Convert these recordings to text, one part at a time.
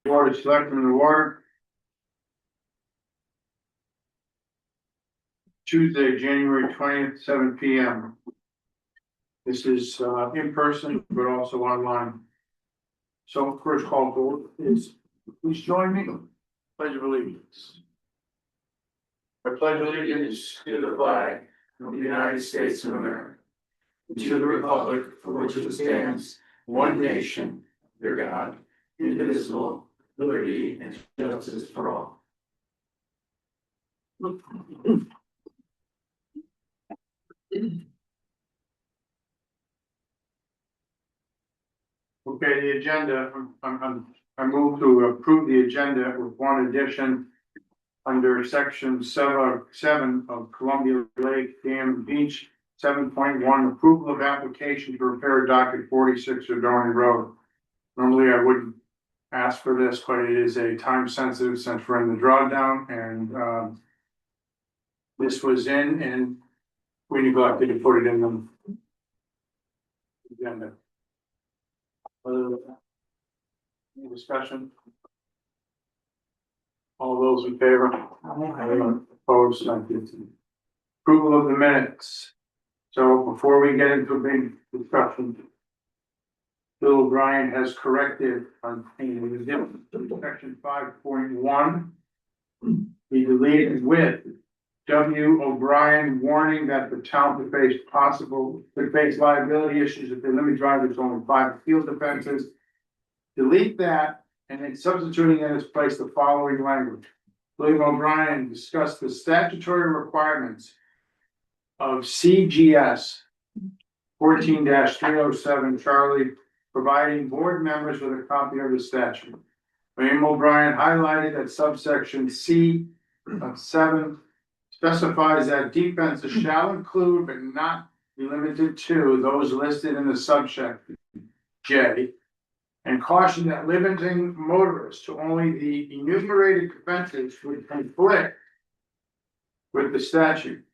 Board of Selectmen to order. Tuesday, January 20th, 7 p.m. This is in person, but also online. So first call to order is, please join me. Pledge of allegiance. I pledge allegiance to the flag of the United States of America, and to the republic for which it stands, one nation, under God, indivisible, liberty and justice for all. Okay, the agenda, I move to approve the agenda with one addition. Under section 7 of Columbia Lake Dam and Beach, 7.1, approval of application to repair docket 46 Odoni Road. Normally I wouldn't ask for this, but it is a time sensitive since we're in the drawdown, and this was in, and we neglected to put it in the agenda. Any discussion? All those in favor? Opposed? Thank you. Approval of the minutes. So before we get into a big discussion, Bill O'Brien has corrected on section 5.1. He deleted with W. O'Brien warning that the town could face liability issues if the limit driver is only 5 field offenses. Delete that, and then substituting in its place the following language. William O'Brien discussed the statutory requirements of CGS 14-307 Charlie, providing board members with a copy of the statute. William O'Brien highlighted that subsection C of 7 specifies that defenses shall include but not be limited to those listed in the subsection J, and cautioned that limiting motorists to only the enumerated offenses would conflict with the statute.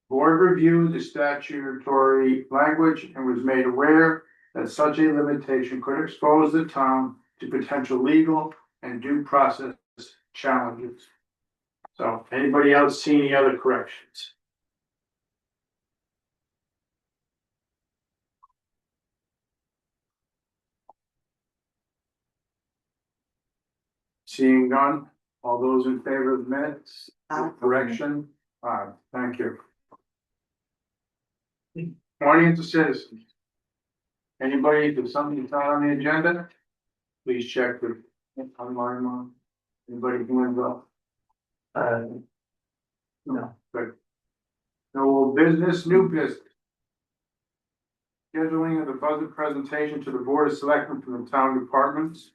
Board reviewed the statutory language and was made aware that such a limitation could expose the town to potential legal and due process challenges. So, anybody else see any other corrections? Seeing none, all those in favor of the minutes, correction, thank you. Audience of citizens. Anybody, if something's not on the agenda, please check the online one. Anybody can win well. No, but no old business, new business. Scheduling of the budget presentation to the Board of Selectmen from the town departments.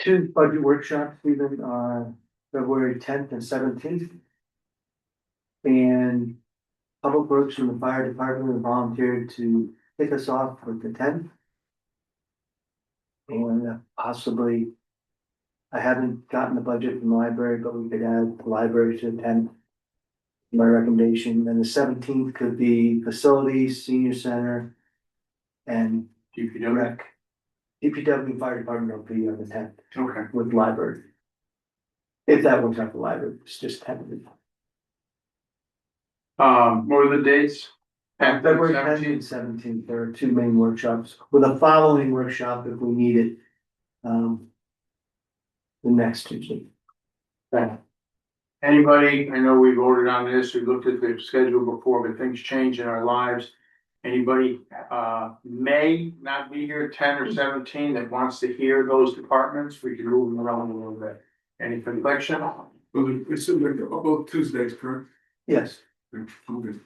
Two budget workshops even on February 10th and 17th. And Public Works and the fire department volunteered to kick us off with the 10th. And possibly, I haven't gotten the budget from the library, but we could add the library to the 10th. My recommendation, and the 17th could be facilities, senior center, and DPW. DPW fire department will be on the 10th. Okay. With library. If that works out, the library, it's just tentative. What are the dates? February 10th and 17th, there are two main workshops, with a following workshop if we need it. The next Tuesday. Okay. Anybody, I know we voted on this, we looked at the schedule before, but things change in our lives. Anybody may not be here 10 or 17 that wants to hear those departments, we can move them around a little bit. Any confliction? Well, it's both Tuesdays, correct? Yes, Okay. Okay.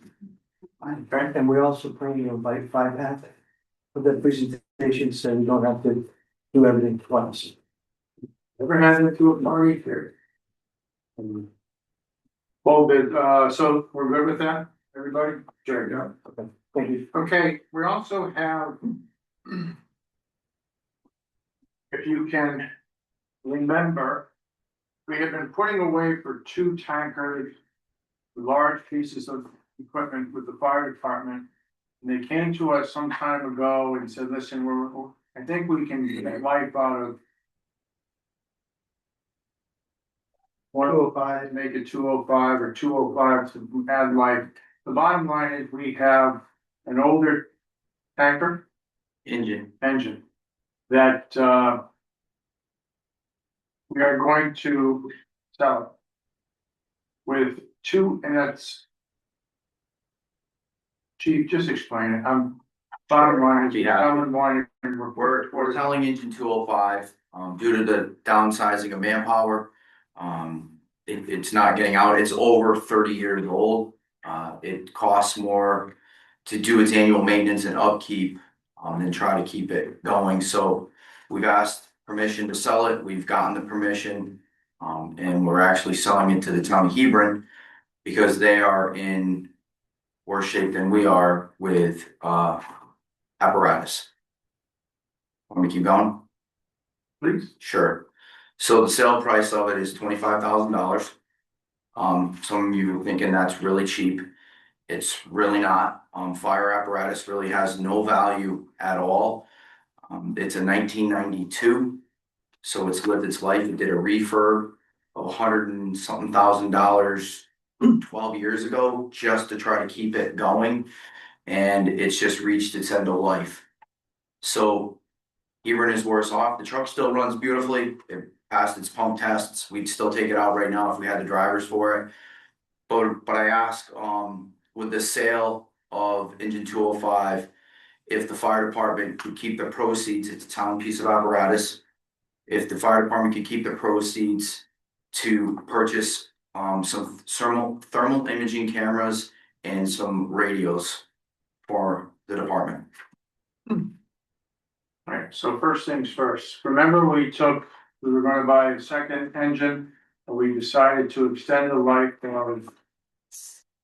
and we're also planning to invite 5 for the presentation, so we don't have to do everything twice. Never had it to a party here. Well, so we're good with that, everybody? Sure, yeah. Okay, thank you. Okay, we also have. If you can remember, we have been putting away for 2 tankers, large pieces of equipment with the fire department. They came to us some time ago and said, listen, I think we can get life out of 105, make it 205 or 205 to add life. The bottom line is we have an older tanker Engine. engine that we are going to sell with two, and that's Chief, just explain it. Bottom line is, Yeah. bottom line, and We're selling engine 205, due to the downsizing of manpower. It's not getting out, it's over 30 years old. It costs more to do its annual maintenance and upkeep, than try to keep it going. So we've asked permission to sell it, we've gotten the permission. And we're actually selling it to the town of Hebron because they are in worse shape than we are with, apparatus. Want me to keep going? please. Sure. So the sale price of it is $25,000. Some of you are thinking that's really cheap. It's really not. Fire apparatus really has no value at all. It's a 1992, so it's lived its life. It did a refurb of $100 and something thousand 12 years ago just to try to keep it going, and it's just reached its end of life. So Hebron is worse off. The truck still runs beautifully. It passed its pump tests. We'd still take it out right now if we had the drivers for it. But I asked, with the sale of engine 205, if the fire department could keep the proceeds, it's a town piece of apparatus. If the fire department could keep the proceeds to purchase some thermal imaging cameras and some radios for the department. Alright, so first things first, remember we were gonna buy a second engine, and we decided to extend the life of.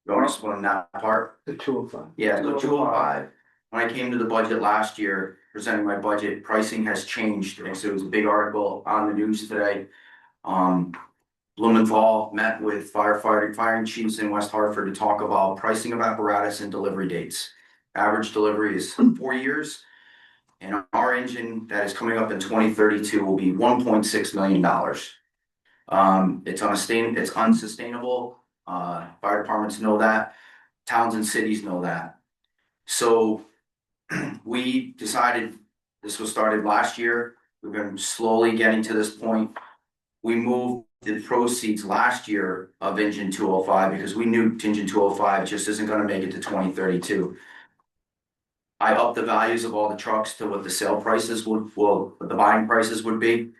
You want to explain that part? The 205. Yeah, so 205, when I came to the budget last year, presenting my budget, pricing has changed, and so it was a big article on the news today. Blumenthal met with firing chiefs in West Hartford to talk about pricing of apparatus and delivery dates. Average delivery is 4 years, and our engine that is coming up in 2032 will be $1.6 million. It's unsustainable. Fire departments know that, towns and cities know that. So we decided, this was started last year, we've been slowly getting to this point. We moved the proceeds last year of engine 205 because we knew engine 205 just isn't gonna make it to 2032. I upped the values of all the trucks to what the sale prices what the buying prices would be.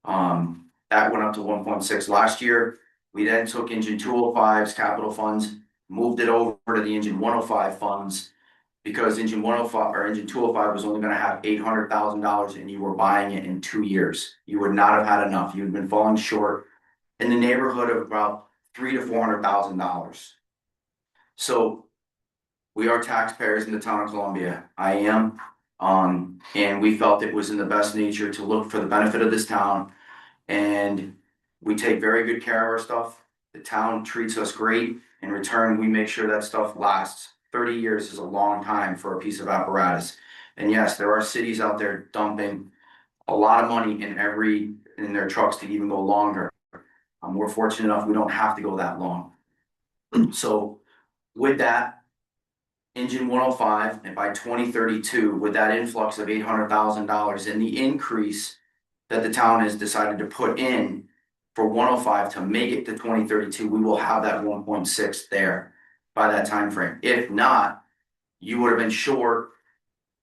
That went up to 1.6 last year. We then took engine 205's capital funds, moved it over to the engine 105 funds, because engine 105 or engine 205 was only gonna have $800,000 and you were buying it in 2 years. You would not have had enough. You'd been falling short in the neighborhood of about $300,000 to $400,000. So we are taxpayers in the town of Columbia. I am. And we felt it was in the best nature to look for the benefit of this town. And we take very good care of our stuff. The town treats us great. In return, we make sure that stuff lasts. 30 years is a long time for a piece of apparatus. And yes, there are cities out there dumping a lot of money in their trucks to even go longer. We're fortunate enough we don't have to go that long. So with that, engine 105, and by 2032, with that influx of $800,000 and the increase that the town has decided to put in for 105 to make it to 2032, we will have that 1.6 there by that time frame. If not, you would have been short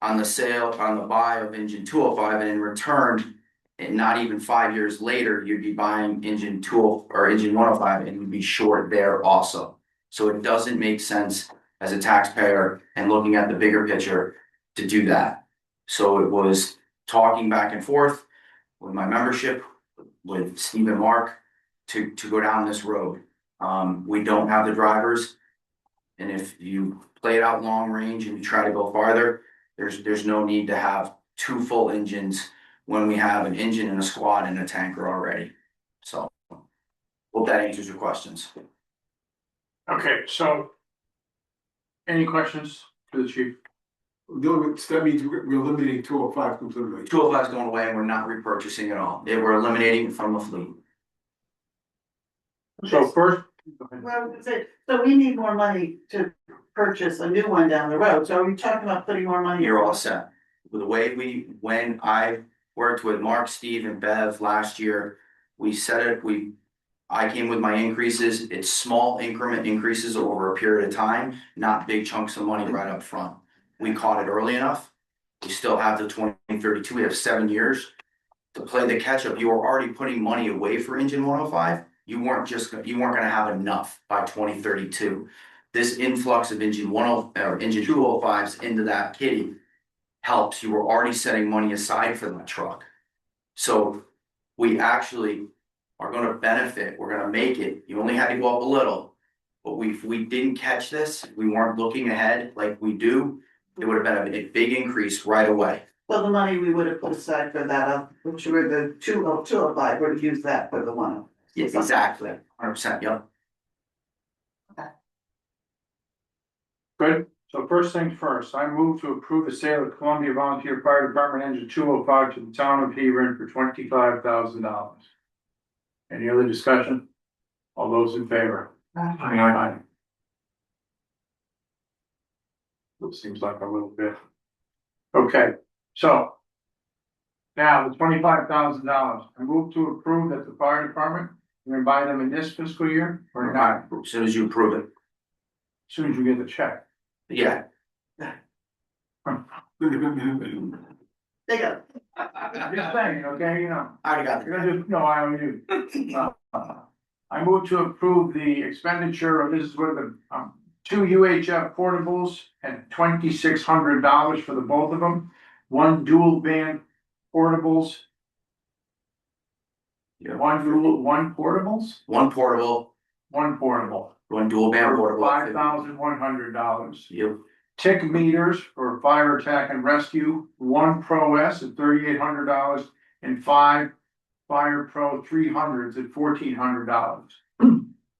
on the buy of engine 205, and in return, and not even 5 years later, you'd be buying engine 20 or engine 105 and you'd be short there also. So it doesn't make sense as a taxpayer and looking at the bigger picture to do that. So it was talking back and forth with my membership, with Steve and Mark, to go down this road. We don't have the drivers, and if you play it out long range and you try to go farther, there's no need to have 2 full engines when we have an engine and a squad and a tanker already. So hope that answers your questions. Okay, so. Any questions? to the chief. That means we're eliminating 205 completely. 205 is going away and we're not repurchasing at all. We're eliminating it from the fleet. So first. Well, so we need more money to purchase a new one down the road, so are we talking about putting more money? You're all set. With the way when I worked with Mark, Steve and Bev last year, we said it, I came with my increases. It's small increment increases over a period of time, not big chunks of money right up front. We caught it early enough. We still have the 2032. We have 7 years to play the catch up. You were already putting money away for engine 105. You weren't gonna have enough by 2032. This influx of engine 10 or engine 205s into that kitty helps. You were already setting money aside for that truck. So we actually are gonna benefit. We're gonna make it. You only had to go up a little. But if we didn't catch this, we weren't looking ahead like we do, it would have been a big increase right away. Well, the money we would have put aside for that, which were the 205, would have used that for the one. Yes, exactly. 100%, yep. Good, so first things first, I move to approve the sale of Columbia Volunteer Fire Department engine 205 to the town of Hebron for $25,000. Any other discussion? All those in favor? Aye. It seems like a little bit. Okay, so. Now, the $25,000, I move to approve that the fire department, we're gonna buy them in this fiscal year or not, As soon as you approve it. as soon as you get the check. Yeah. They got. I'm just saying, okay, you know, I already got you're gonna just, no, I already do. I move to approve the expenditure of, this is where the, 2 UHF portables and $2,600 for the both of them. 1 dual band portables. Yeah. One portables, One portable, 1 portable. one dual band For portable. $5,100. Yep. Tick meters for fire attack and rescue, 1 Pro S at $3,800 and 5 Fire Pro 300s at $1,400.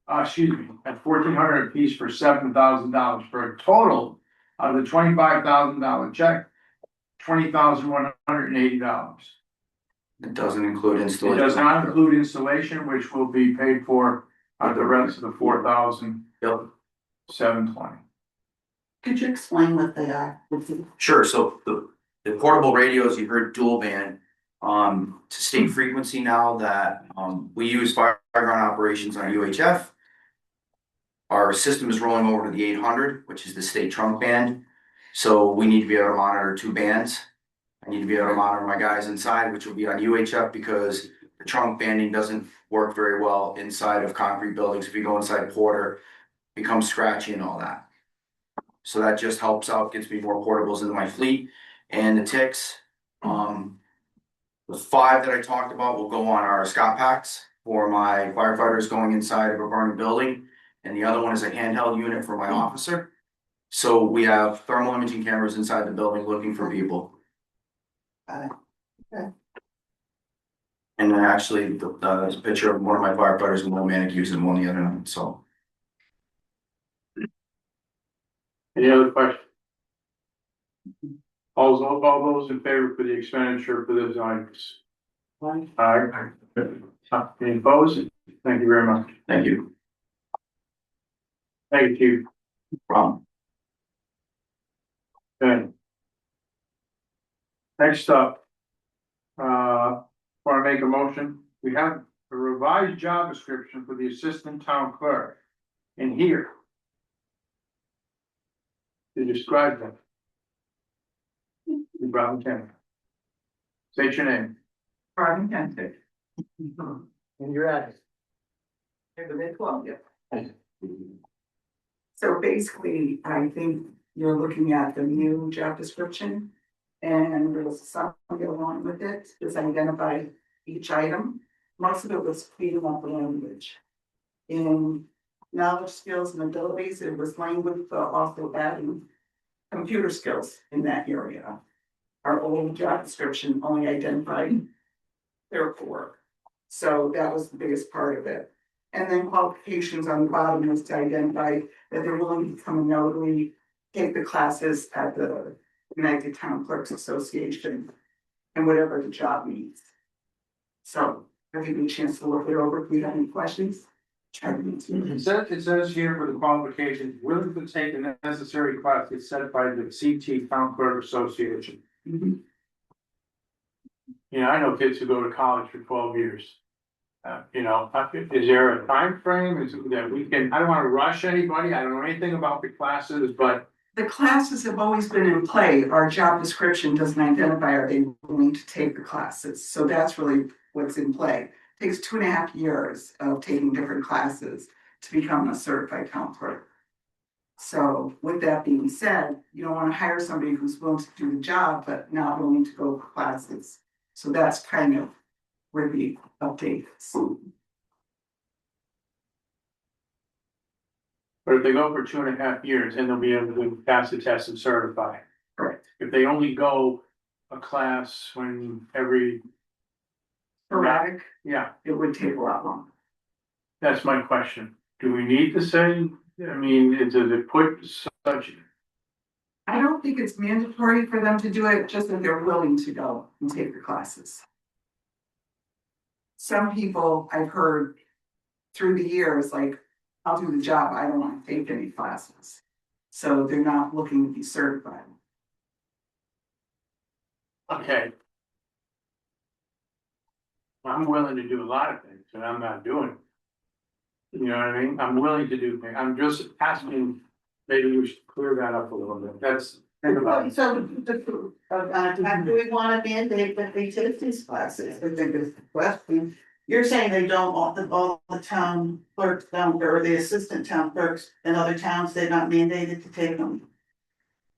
Excuse me, at $1,400 apiece for $7,000 for a total of the $25,000 check, $20,180. It doesn't include It installation. does not include installation, which will be paid for out of the rest of the $4,720. Could you explain what they are? Sure, so the portable radios, you heard dual band, to state frequency now that, we use fire ground operations on UHF. Our system is rolling over to the 800, which is the state trunk band, so we need to be able to monitor 2 bands. I need to be able to monitor my guys inside, which will be on UHF because the trunk banding doesn't work very well inside of concrete buildings. If you go inside Porter, it becomes scratchy and all that. So that just helps out, gets me more portables into my fleet. And the ticks, the 5 that I talked about will go on our Scott packs for my firefighters going inside of a burning building. And the other one is a handheld unit for my officer. So we have thermal imaging cameras inside the building looking for people. Okay. And then actually, there's a picture of one of my firefighters and one manic using one the other night, so. Any other questions? All those in favor for the expenditure for those items? Aye. Any opposed? Thank you very much. Thank you. Thank you. Problem. Okay. Next up. Before I make a motion, we have a revised job description for the assistant town clerk in here. To describe them. You Brown County. State your name. Brian Kent. And your address. Columbia. So basically, I think you're looking at the new job description. And there was something along with it, just identify each item. Most of it was cleaning up the language. In knowledge, skills and abilities, it was language, but also adding computer skills in that area. Our old job description only identified their core. So that was the biggest part of it. And then qualifications on the bottom was to identify that they're willing to become a notary, take the classes at the United Town Clerks Association and whatever the job needs. So I'll give you a chance to look it over if you have any questions. Try to answer. It says here for the qualifications, willing to take the necessary classes set by the CT Town Clerk Association. Mhm. You know, I know kids who go to college for 12 years. You know, is there a time frame? Is it that we can, I don't wanna rush anybody, I don't know anything about the classes, but. The classes have always been in play. Our job description doesn't identify are they willing to take the classes. So that's really what's in play. It takes 2.5 years of taking different classes to become a certified town clerk. So with that being said, you don't want to hire somebody who's willing to do the job, but not willing to go for classes. So that's kind of where the update is. But if they go for 2.5 years, then they'll be able to pass the test and certify. Correct. If they only go a class when every, Sporadic, yeah, it would take a lot longer. that's my question. Do we need to say, I mean, does it put such, I don't think it's mandatory for them to do it, just that they're willing to go and take the classes. Some people I've heard through the years, like, I'll do the job, I don't want to take any classes. So they're not looking to be certified. okay. I'm willing to do a lot of things and I'm not doing it. You know what I mean? I'm willing to do things. I'm just asking, maybe we should clear that up a little bit. That's. Think about it. So, do we want to mandate that they take these classes? I think is the question. You're saying they don't, all the town clerks don't, or the assistant town clerks in other towns, they're not mandated to take them?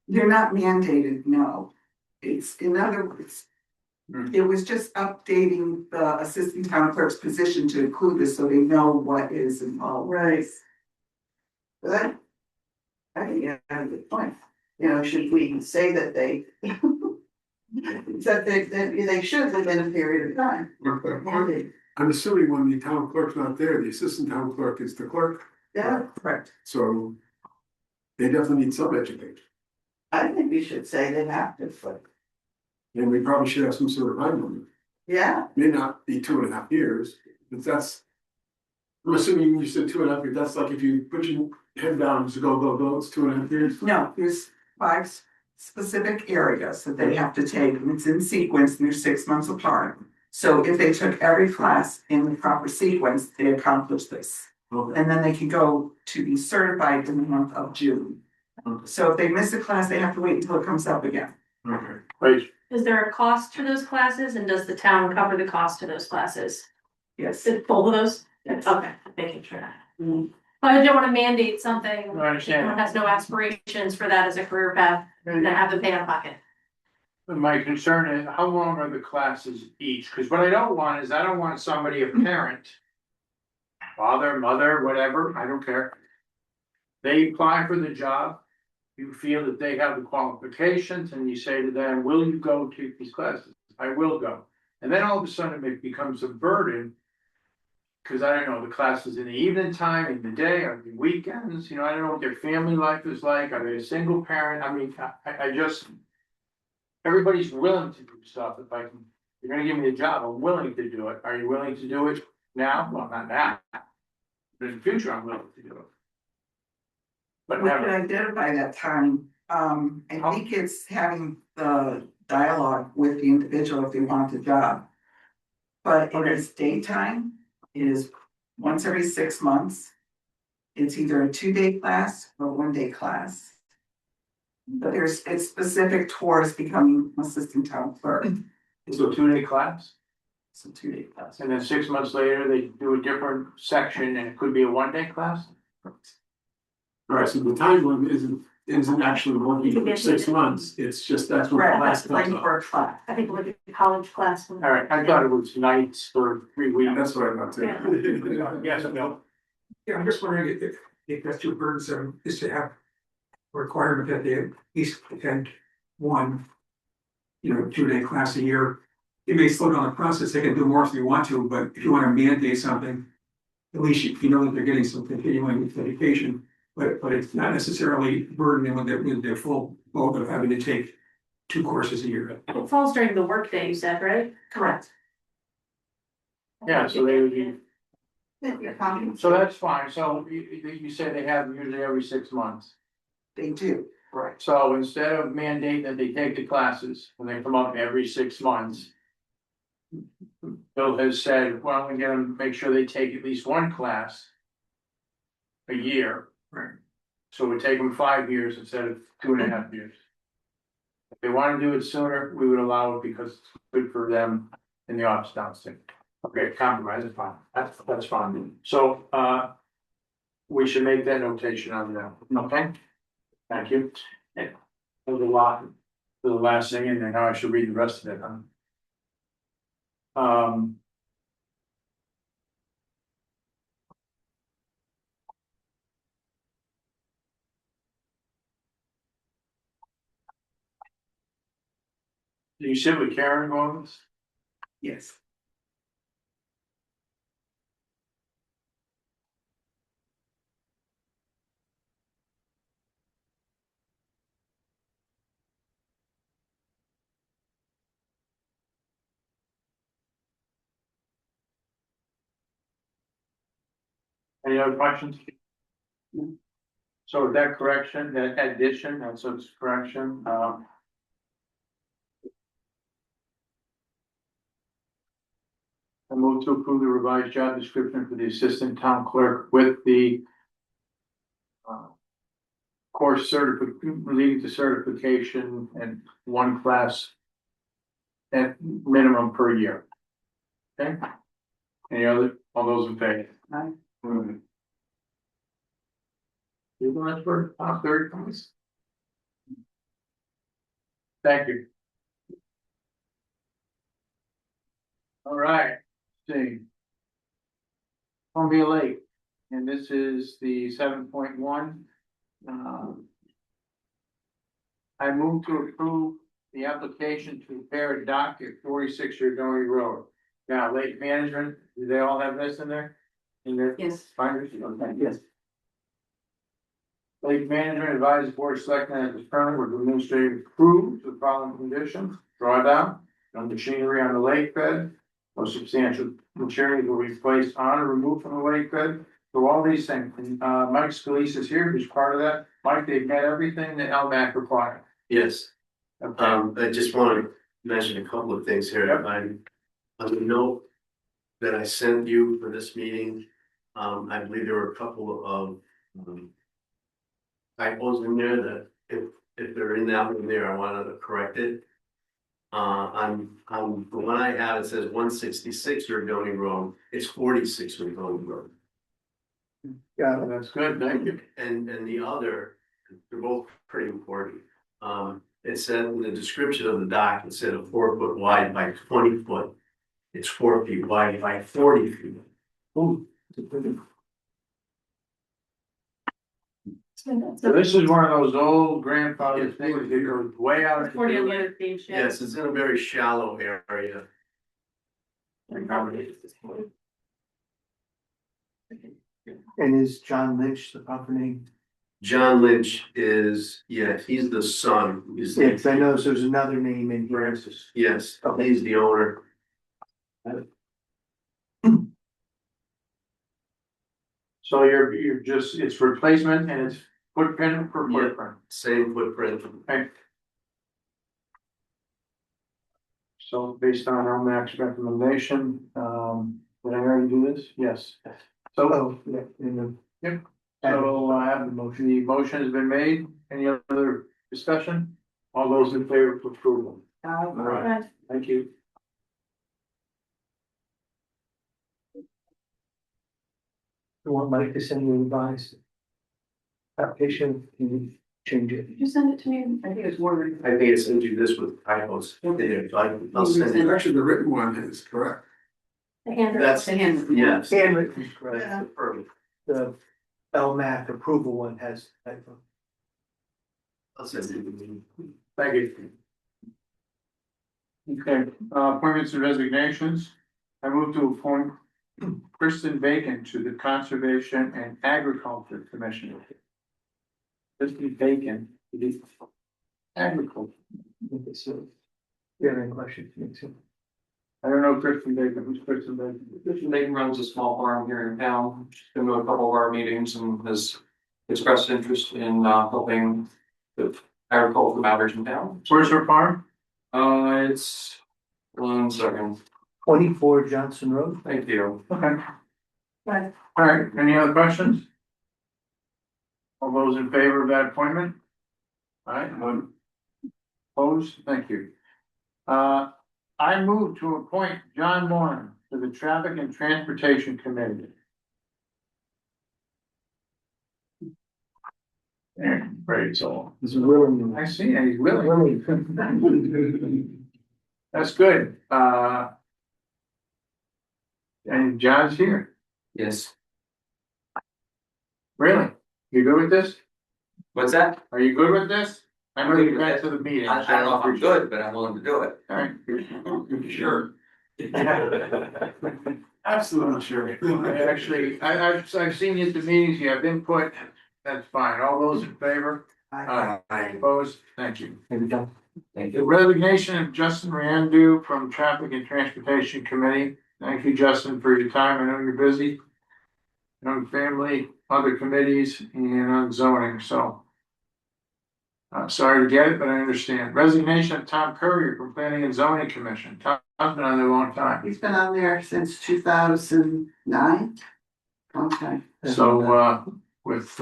They're not mandated, no. It's, in other words, it was just updating the assistant town clerk's position to include this, so they know what is involved. Right. But I think you have a good point. You know, should we say that they that they should within a period of time? I'm assuming when the town clerk's not there, the assistant town clerk is the clerk, Yeah, Correct. so they definitely need some education. I think we should say they have to, but And we probably should have some sort of time limit. yeah, May not be 2.5 years, but that's. I'm assuming you said 2.5 years, that's like if you put your head down and just go, it's 2.5 years. No, there's 5 specific areas that they have to take, and it's in sequence, and they're 6 months apart. So if they took every class in the proper sequence, they accomplished this. Okay. And then they can go to be certified in the month of June. Okay. So if they miss a class, they have to wait until it comes up again. Okay. Right, Is there a cost to those classes and does the town cover the cost of those classes? Yes. Is both of those? Yes. Okay, making sure that. Mhm. But I don't wanna mandate something, I someone understand. has no aspirations for that as a career path, and then have to pay out of pocket. My concern is, how long are the classes each? Cause what I don't want is, I don't want somebody, a parent. Father, mother, whatever, I don't care. They apply for the job. You feel that they have the qualifications and you say to them, will you go take these classes? I will go. And then all of a sudden it becomes a burden. Cause I don't know, the classes in the evening time, in the day, or the weekends, you know, I don't know what their family life is like. Are they a single parent? I mean, I just. Everybody's willing to do stuff. If I can, you're gonna give me a job, I'm willing to do it. Are you willing to do it now? Well, not now. But in the future, I'm willing to do it. But We can never, identify that time. I think it's having the dialogue with the individual if they want the job. But it is daytime, it is once every 6 months. It's either a 2-day class or a 1-day class. But it's specific towards becoming assistant town clerk. it's a 2-day class, It's a 2-day class. and then 6 months later, they do a different section, and it could be a 1-day class? Right, so the time limit isn't actually working for 6 months, it's just that's when the Right, class that's like comes up. for a class. I think like a college class. All right, I thought it was nights for 3 weeks. That's what I thought too. Yes, no, Yeah, I'm just wondering if that's too burdensome, is to have a requirement that they at least attend one, 2-day class a year. It may slow down the process, they can do more if they want to, but if you want to mandate something, at least you know that they're getting some continuing education but it's not necessarily burdening with the full load of having to take 2 courses a year. It falls during the workday, you said, right? Correct. Yeah, so they would be, Your comments. so that's fine, so you say they have them usually every 6 months. They do. Right. So instead of mandating that they take the classes, when they come up every 6 months. Bill has said, why don't we get them, make sure they take at least one class. A year. Right. So it would take them 5 years instead of 2.5 years. If they wanna do it sooner, we would allow it because it's good for them in the office downstairs. Okay, compromise is fine, that's fine, so, we should make that notation on them, okay? Thank you. That was a lot for the last thing, and then now I should read the rest of it, huh? Do you sit with Karen on this? Yes. Any other questions? No. So with that correction, that addition, that's a correction, I move to approve the revised job description for the assistant town clerk with the course leading to certification and 1 class at minimum per year. Okay? Any other, all those in favor? Aye. You going for third place? Thank you. All right, see. Columbia Lake, and this is the 7.1. I move to approve the application to repair a dock at 46 Yardoni Road. Now, lake management, do they all have this in there? In their Yes. finders? Okay, yes. Lake management advises board of selectmen at this permit with administrative approved the following conditions: drawdown, no machinery on the lake bed, no substantial machinery will be placed on or removed from the lake bed. So all these things, and Mike Scalise is here, who's part of that. Mike, they've met everything that LMAC required. Yes, Okay. I just want to mention a couple of things here. Yep. On the note that I sent you for this meeting, I believe there were a couple of, typos in there that if they're in that one there, I wanted to correct it. On the one I have, it says 166 Yardoni Road, it's 46 Yardoni Road. Yeah, That's good, thank you. And the other, they're both pretty important. It said in the description of the dock, it said a 4 foot wide by 20 foot. It's 4 feet wide by 40 feet. ooh, So this is one of those old grandfather things that goes way out. 40 on the other page, yeah. Yes, it's in a very shallow area. and is John Lynch the proper name? John Lynch is, yeah, he's the son. He's the- Yeah, 'cause I noticed there's another name in here. Francis. Yes, he's the owner. So you're just, it's replacement and it's footprint for Yeah. footprint. Same footprint. Okay. So based on LMAC's recommendation, did I already do this? Yes. So, Oh, yeah, in the. Yep. so I have the motion has been made. Any other discussion? All those in favor of approval? All right, thank you. You want Mike to send you a revised application, can you change it? Did you send it to me? I think it's worded. I think it's into this with typos. Yeah, I'll send it. Actually, the written one is correct. The handwritten. That's, The handwritten. yes. Handwritten, is correct. Yeah. Perfect. The LMAC approval one has typo. I'll send it. Thank you. Okay, appointments and resignations. I move to appoint Kristen Bacon to the Conservation and Agriculture Commission. Christie Bacon, agriculture. Okay, so, if you have any questions, me too. I don't know Christie Bacon, who's Christie Bacon? Christian Bacon runs a small farm here in town, she's been to a couple of our meetings and has expressed interest in helping with agricultural matters in town. Where's her farm? It's 1 second, 24 Johnson Road. thank you. Okay. All right, any other questions? All those in favor of that appointment? All right, opposed, thank you. I move to appoint John Moran to the Traffic and Transportation Committee. There, great, so, He's willing. I see, and he's willing. Willing. That's good, and John's here, Yes. really? You good with this? What's that? Are you good with this? I know you got to the meeting. I don't know if I'm good, but I'm willing to do it. All right. Sure. Absolutely sure. Actually, I've seen you at the meetings, you have input, that's fine, all those in favor? I, Opposed, thank you. Maybe John. Thank The resignation of Justin Randu from Traffic and Transportation Committee, thank you, Justin, for your time, I know you're busy. On family, other committees, and on zoning, so. I'm sorry to get it, but I understand. Resignation of Tom Courier from Planning and Zoning Commission. Tom's been on there a long time. he's been on there since 2009. Okay, So, with,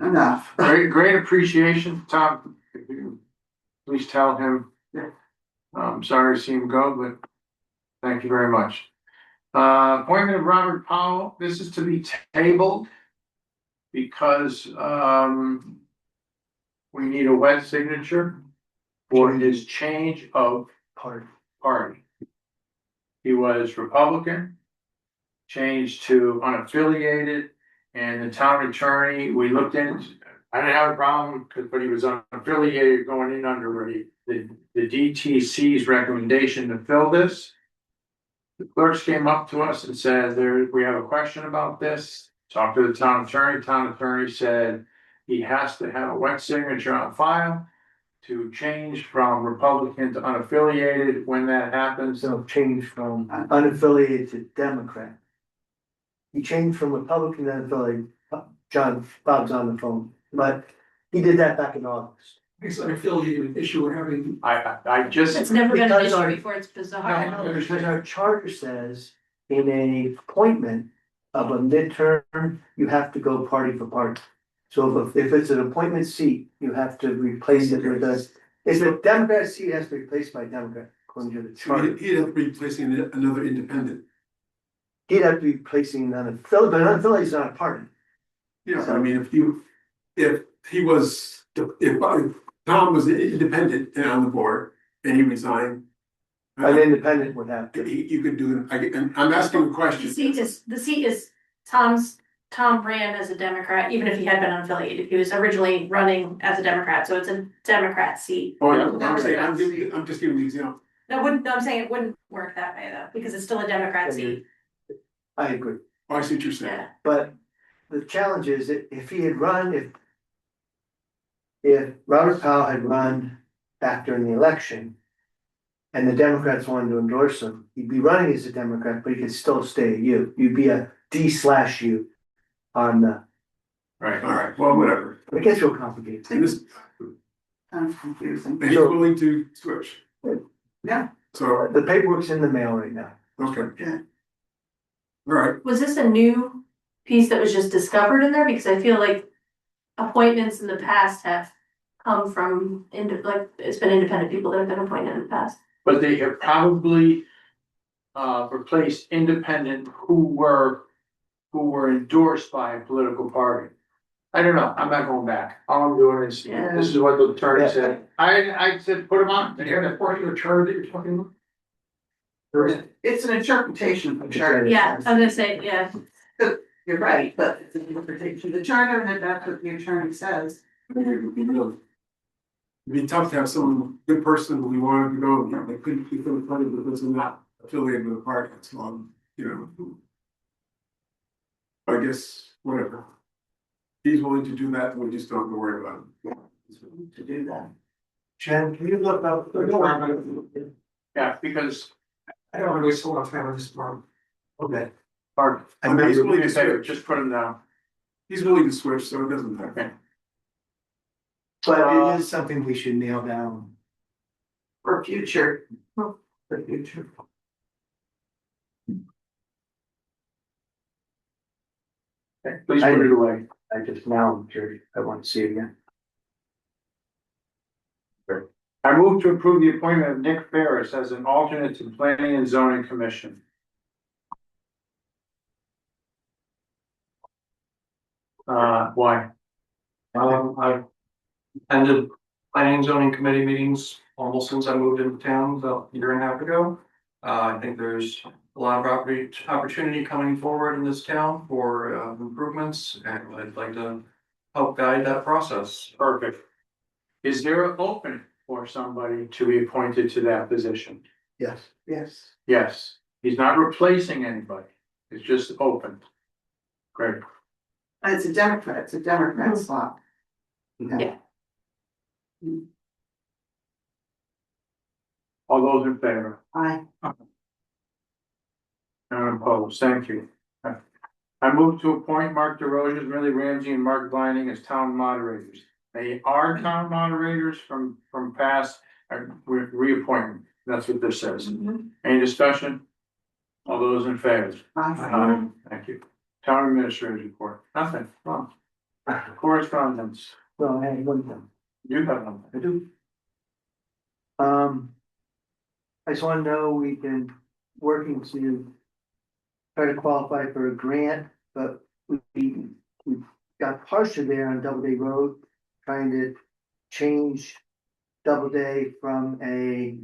enough. great appreciation, Tom. If you please tell him. I'm sorry to see him go, but thank you very much. Appointment of Robert Powell. This is to be tabled because, we need a wet signature for his change of party. He was Republican, changed to unaffiliated, and the town attorney, we looked in, I didn't have a problem, but he was unaffiliated going in under the DTC's recommendation to fill this. The clerks came up to us and said, we have a question about this, talked to the town attorney said, he has to have a wet signature on file to change from Republican to unaffiliated. When that happens, So change from unaffiliated to Democrat. He changed from Republican to unaffiliated. Bob's on the phone, but he did that back in August. It's an affiliated issue we're having. I just, It's never been an Because issue our- before, it's bizarre. No, because our charter says in a appointment of a midterm, you have to go party for party. So if it's an appointment seat, you have to replace it with a, if a Democrat seat, it has to be replaced by Democrat, according to the So charter. he'd have to be placing another independent. He'd have to be placing an unaffiliated, but unaffiliated is not a party. Yeah, I mean, if Tom was independent and on the board and he resigned. An independent would have to. You could do it, and I'm asking a The question. seat is Tom ran as a Democrat, even if he had been unaffiliated. He was originally running as a Democrat, so it's a Democrat seat. Oh, yeah, I'm saying, I'm just giving the example. No, I'm saying it wouldn't work that way though, because it's still a Democrat seat. I agree, Oh, I see what you're saying. Yeah. but the challenge is that if he had run, if Robert Powell had run back during the election. And the Democrats wanted to endorse him, he'd be running as a Democrat, but he could still stay a U. You'd be a D/U on the, right, All right, well, whatever. it gets real complicated. And this, Sounds confusing. and he's willing to switch. Yeah. So, The paperwork's in the mail right now. okay, Yeah. all right, Was this a new piece that was just discovered in there? Because I feel like appointments in the past have come from, it's been independent people that have been appointed in the past. but they have probably replaced independent who were endorsed by a political party. I don't know, I'm not going back, all I'm doing is, Yeah. this is what the attorney said, I said, put them on. Do you have that portion of the chart that you're talking about? It's an interpretation of the charter. Yeah, I was gonna say, yeah. You're right, but it's an interpretation. The charter, and that's what the attorney says. it'd be tough to have someone, good person who we wanted to go, you know, they couldn't be really funny because they're not affiliated with the party, so, you know. I guess, whatever. he's willing to do that, we just don't have to worry about it. To do that. Jen, can you look up? Yeah, because, I don't want to waste a lot of time on this tomorrow. Okay. Mark, I mean, he's willing to say, switch, just put them down. he's willing to switch, so it doesn't matter. But it is something we should nail down For future, for the future. Okay, please put it away. I just now, I'm curious, I want to see it again. I move to approve the appointment of Nick Ferris as an alternate to Planning and Zoning Commission. Why? I've attended planning and zoning committee meetings almost since I moved into town about a year and a half ago. I think there's a lot of opportunity coming forward in this town for improvements, and I'd like to help guide that process. Perfect. Is there an opening for somebody to be appointed to that position? Yes. yes. Yes, he's not replacing anybody. It's just open. Great. And it's a Democrat Mhm. slot. Yeah. All those in favor? I, None opposed, thank you. I move to appoint Mark DeRosa, Millie Ramsey, and Mark Vining as town moderators. They are town moderators from past reappointment. That's what this says. Any discussion? All those in favor? I, Thank you. Town administrator's report. Nothing. Wrong. Correspondence. Well, I had one thing. You have nothing. I do. I just want to know, we've been working to try to qualify for a grant, but we got partially there on Doubleday Road, trying to change Doubleday from a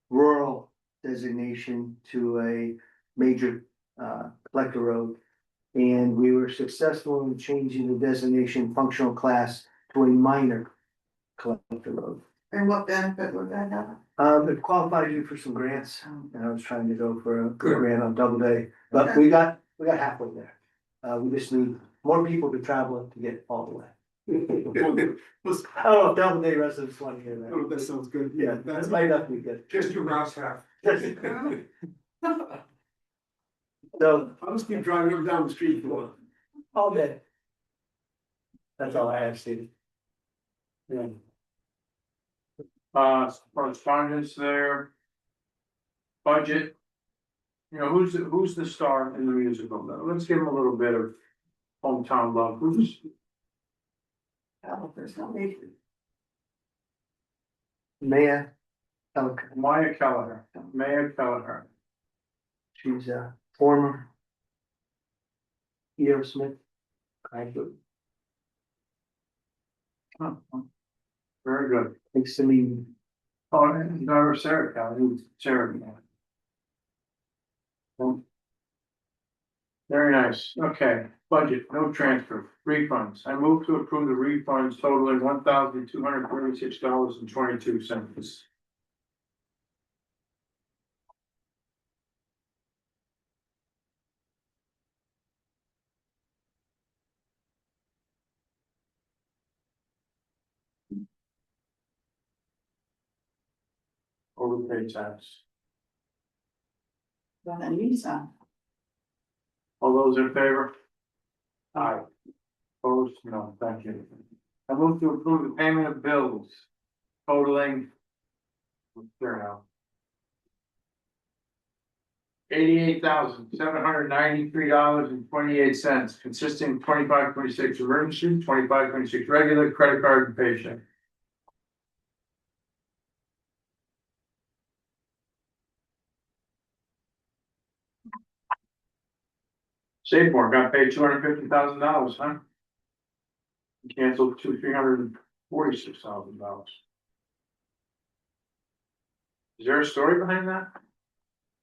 rural designation to a major collector road. And we were successful in changing the designation functional class to a minor collector road. And what benefit would that have? It qualified you for some grants, and I was trying to go for a grant on Doubleday, but we got halfway there. We just need more people to travel it to get all the way. Let's- I don't know if Doubleday residents want to hear Oh, that. that sounds good. Yeah, that's might not be good. Just your Rouse half. So, I'll just keep driving them down the street for. all day. That's all I have, Steve. Yeah. Correspondence there. Budget. You know, who's the star in the musical? Let's give him a little bit of hometown love. Who's Oh, there's no need. Maya, Maya Kelleher? Maya Kelleher. she's a former E.O. Smith graduate. Oh, very good. Thanks to me. Oh, and daughter Sarah Kelly, who's Sarah. Well, very nice. Okay, budget, no transfer, refunds. I move to approve the refunds totaling $1,236.22. Overpaid tax. Well, then you some. All those in favor? Aye. Opposed? No, thank you. I move to approve the payment of bills totaling. There now. $88,793.28, consisting of 25-26 emergency, 25-26 regular, credit card and paycheck. Safeborn got paid $250,000, huh? Canceled $346,000. Is there a story behind that?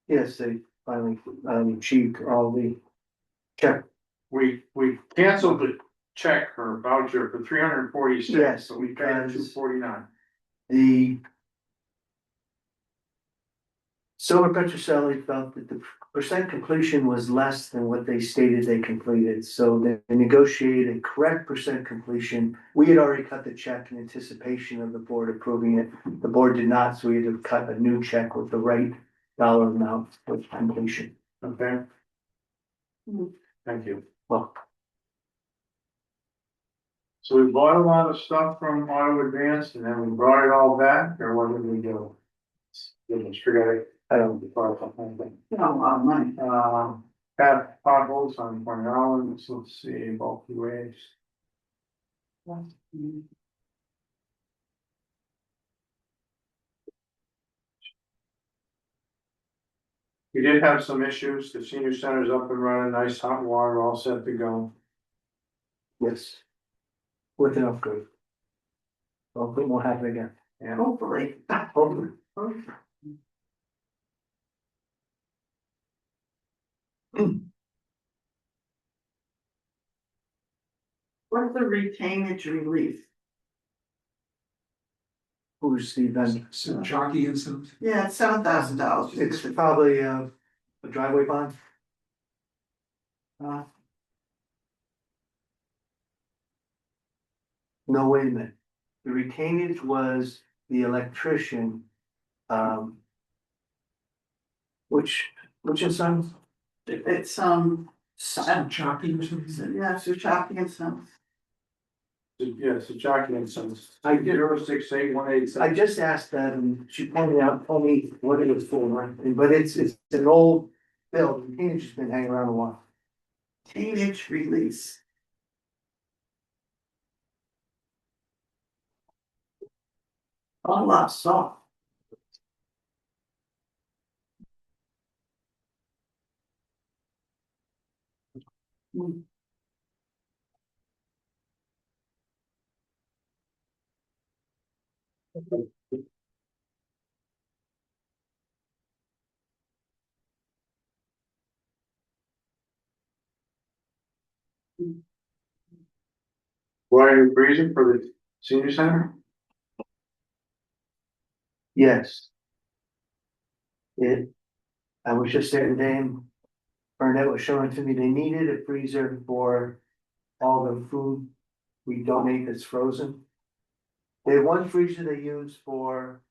Yes, they finally achieved all the check. We canceled the check or voucher for 346, Yes, so we paid because- $249. The Silver Petroselli felt that the percent completion was less than what they stated they completed, so they negotiated a correct percent completion. We had already cut the check in anticipation of the board approving it. The board did not, so we had to cut a new check with the right dollar amount for completion. Okay? Hmm. Thank you. Well, So we bought a lot of stuff from Auto Advance and then we brought it all back, or what did we do? Goodness, forget it. I don't, Not a lot of money. Got potholes on Point Island, so let's see, bulky waste. We did have some issues, the senior center's up and running, nice hot water, all set to go. yes. With an upgrade. Hopefully it won't happen again. Yeah. Hopefully. Hopefully. What's the retainage relief? Who's the vendor? Some jockey and some. Yeah, it's $7,000. It's probably a driveway bond. Uh, No, wait a minute. The retainage was the electrician. Which is some, It's Some jockey or something. yeah, so shopping and some. Yes, the jockey and sons. I did. 06818. I just asked that and she pointed out, told me what it was for, right? But it's an old bill. The retainage has been hanging around a while. Retainage release. A lot soft. Why are you freezing for the senior center? Yes. I was just there today and Burnett was showing to me they needed a freezer for all the food we donate that's frozen. They have one freezer they use for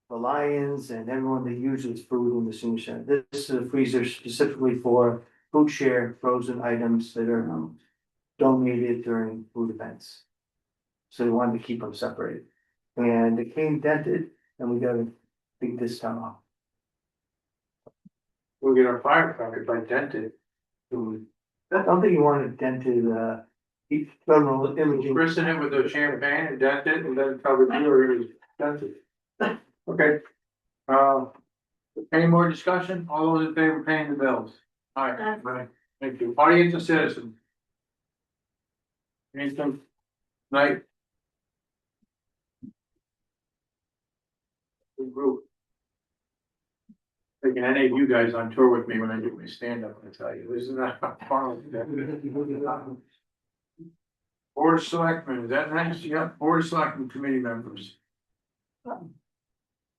the Lions and everyone that uses food in the senior center. This is a freezer specifically for food share frozen items that are donated during food events. So we wanted to keep them separated. And it came dented and we got a big discount off. We'll get our fire truck by dented. I don't think you want it dented, thermal imaging. Christen it with the champagne and dent it and then cover the door is dented. Okay. Any more discussion? All those in favor of paying the bills? All right, thank you. Audience and citizen. Anything? Night. Good group. Taking any of you guys on tour with me when I do my stand-up, I tell you, this is not fun. Board of Selectmen, is that nice? Yep, Board of Selectmen committee members.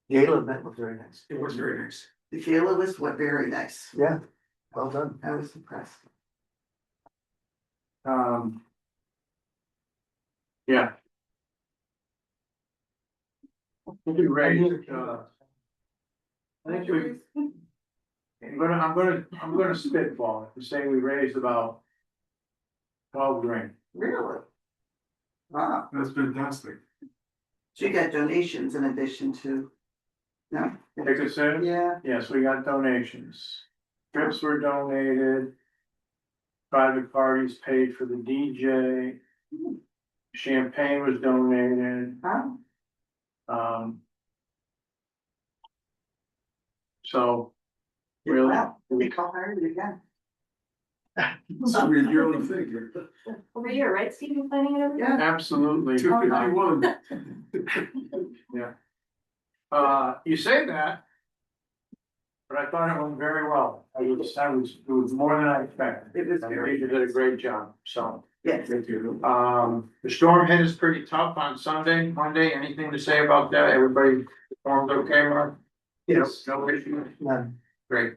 Gala event was very nice. It was very nice. The gala was very nice. Yeah, well done. I was impressed. Yeah. We raised, I think we, I'm gonna spitball it, and say we raised about 12 grand. Really? Wow. That's fantastic. So you got donations in addition to. No? Take a sip? Yeah. Yes, we got donations. Trips were donated. Private parties paid for the DJ. Champagne was donated. Huh? So. Really? Wow, we call her again. It's a yearly figure. Over here, right, Steve, you planning it over? Yeah. Absolutely. 251. Yeah. You say that. But I thought it went very well. It was more than I expected. It was And very you did a great job, so. Yes. The storm hit us pretty tough on Sunday, Monday, anything to say about that? Everybody performed okay, Mark? Yes, no issue. None. Great.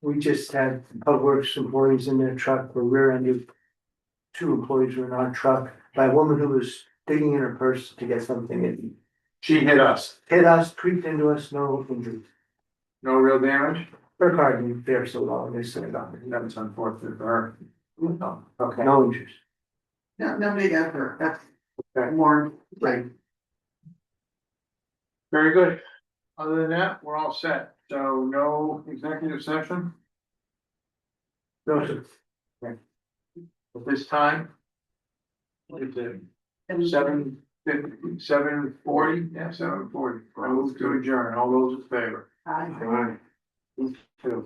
We just had public works employees in their truck were rear-ended. Two employees were in our truck by a woman who was digging in her purse to get something in. She hit us. Hit us, creeped into us, no injuries. No real damage? Her car didn't fare so well, they said, That's unfortunate for her. Okay. no injuries. No, nobody got hurt, that's Okay. more. Right. Very good. Other than that, we're all set. So no executive session No, sir. at this time. It's 7:40, yeah, 7:40. I move to adjourn. All those in favor? I. Two.